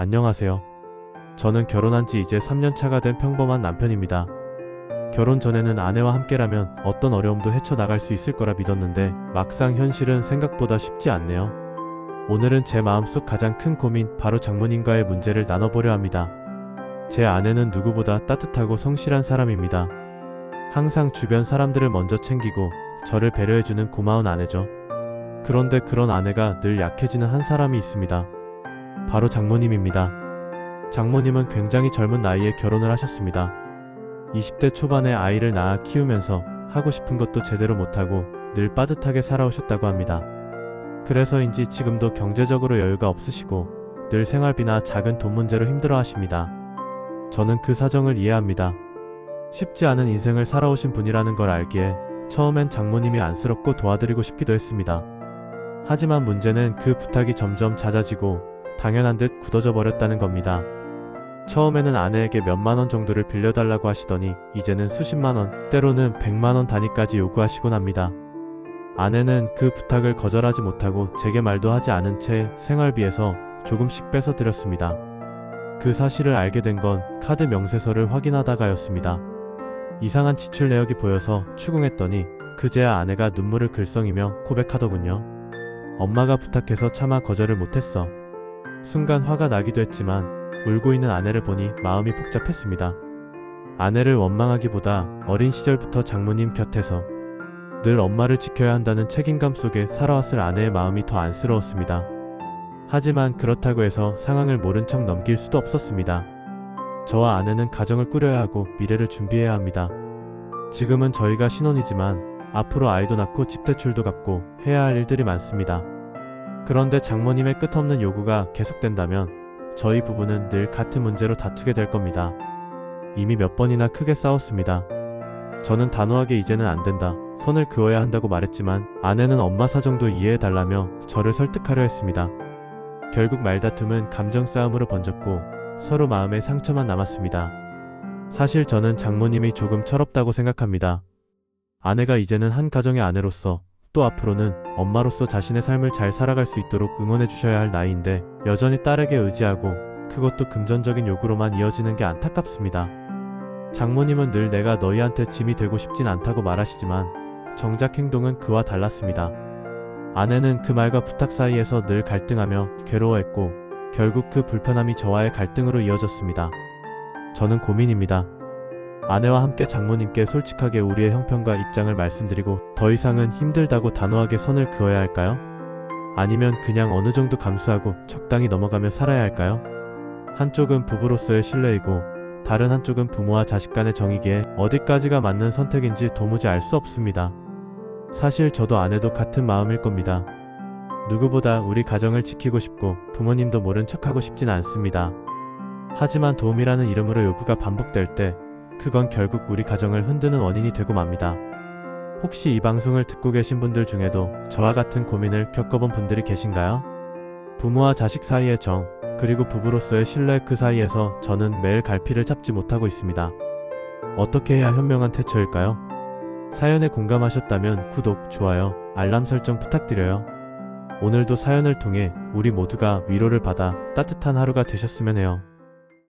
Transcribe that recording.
안녕하세요. 저는 결혼한 지 이제 3년 차가 된 평범한 남편입니다. 결혼 전에는 아내와 함께라면 어떤 어려움도 헤쳐나갈 수 있을 거라 믿었는데 막상 현실은 생각보다 쉽지 않네요. 오늘은 제 마음속 가장 큰 고민, 바로 장모님과의 문제를 나눠보려 합니다. 제 아내는 누구보다 따뜻하고 성실한 사람입니다. 항상 주변 사람들을 먼저 챙기고 저를 배려해주는 고마운 아내죠. 그런데 그런 아내가 늘 약해지는 한 사람이 있습니다. 바로 장모님입니다. 장모님은 굉장히 젊은 나이에 결혼을 하셨습니다. 20대 초반에 아이를 낳아 키우면서 하고 싶은 것도 제대로 못하고 늘 빠듯하게 살아오셨다고 합니다. 그래서인지 지금도 경제적으로 여유가 없으시고 늘 생활비나 작은 돈 문제로 힘들어 하십니다. 저는 그 사정을 이해합니다. 쉽지 않은 인생을 살아오신 분이라는 걸 알기에 처음엔 장모님이 안쓰럽고 도와드리고 싶기도 했습니다. 하지만 문제는 그 부탁이 점점 잦아지고 당연한 듯 굳어져 버렸다는 겁니다. 처음에는 아내에게 몇만 원 정도를 빌려달라고 하시더니 이제는 수십만 원, 때로는 100만 원 단위까지 요구하시곤 합니다. 아내는 그 부탁을 거절하지 못하고 제게 말도 하지 않은 채 생활비에서 조금씩 빼서 드렸습니다. 그 사실을 알게 된 건 카드 명세서를 확인하다가였습니다. 이상한 지출 내역이 보여서 추궁했더니 그제야 아내가 눈물을 글썽이며 고백하더군요. 엄마가 부탁해서 차마 거절을 못했어. 순간 화가 나기도 했지만 울고 있는 아내를 보니 마음이 복잡했습니다. 아내를 원망하기보다 어린 시절부터 장모님 곁에서 늘 엄마를 지켜야 한다는 책임감 속에 살아왔을 아내의 마음이 더 안쓰러웠습니다. 하지만 그렇다고 해서 상황을 모른 척 넘길 수도 없었습니다. 저와 아내는 가정을 꾸려야 하고 미래를 준비해야 합니다. 지금은 저희가 신혼이지만 앞으로 아이도 낳고 집 대출도 갚고 해야 할 일들이 많습니다. 그런데 장모님의 끝없는 요구가 계속된다면 저희 부부는 늘 같은 문제로 다투게 될 겁니다. 이미 몇 번이나 크게 싸웠습니다. 저는 단호하게 이제는 안 된다, 선을 그어야 한다고 말했지만 아내는 엄마 사정도 이해해달라며 저를 설득하려 했습니다. 결국 말다툼은 감정 싸움으로 번졌고 서로 마음에 상처만 남았습니다. 사실 저는 장모님이 조금 철없다고 생각합니다. 아내가 이제는 한 가정의 아내로서 또 앞으로는 엄마로서 자신의 삶을 잘 살아갈 수 있도록 응원해 주셔야 할 나이인데 여전히 딸에게 의지하고 그것도 금전적인 요구로만 이어지는 게 안타깝습니다. 장모님은 늘 내가 너희한테 짐이 되고 싶진 않다고 말하시지만 정작 행동은 그와 달랐습니다. 아내는 그 말과 부탁 사이에서 늘 갈등하며 괴로워했고 결국 그 불편함이 저와의 갈등으로 이어졌습니다. 저는 고민입니다. 아내와 함께 장모님께 솔직하게 우리의 형편과 입장을 말씀드리고 더 이상은 힘들다고 단호하게 선을 그어야 할까요? 아니면 그냥 어느 정도 감수하고 적당히 넘어가며 살아야 할까요? 한쪽은 부부로서의 신뢰이고 다른 한쪽은 부모와 자식 간의 정이기에 어디까지가 맞는 선택인지 도무지 알 수 없습니다. 사실 저도 아내도 같은 마음일 겁니다. 누구보다 우리 가정을 지키고 싶고 부모님도 모른 척하고 싶진 않습니다. 하지만 도움이라는 이름으로 요구가 반복될 때 그건 결국 우리 가정을 흔드는 원인이 되고 맙니다. 혹시 이 방송을 듣고 계신 분들 중에도 저와 같은 고민을 겪어본 분들이 계신가요? 부모와 자식 사이의 정, 그리고 부부로서의 신뢰, 그 사이에서 저는 매일 갈피를 잡지 못하고 있습니다. 어떻게 해야 현명한 태초일까요? 사연에 공감하셨다면 구독, 좋아요, 알람 설정 부탁드려요. 오늘도 사연을 통해 우리 모두가 위로를 받아 따뜻한 하루가 되셨으면 해요.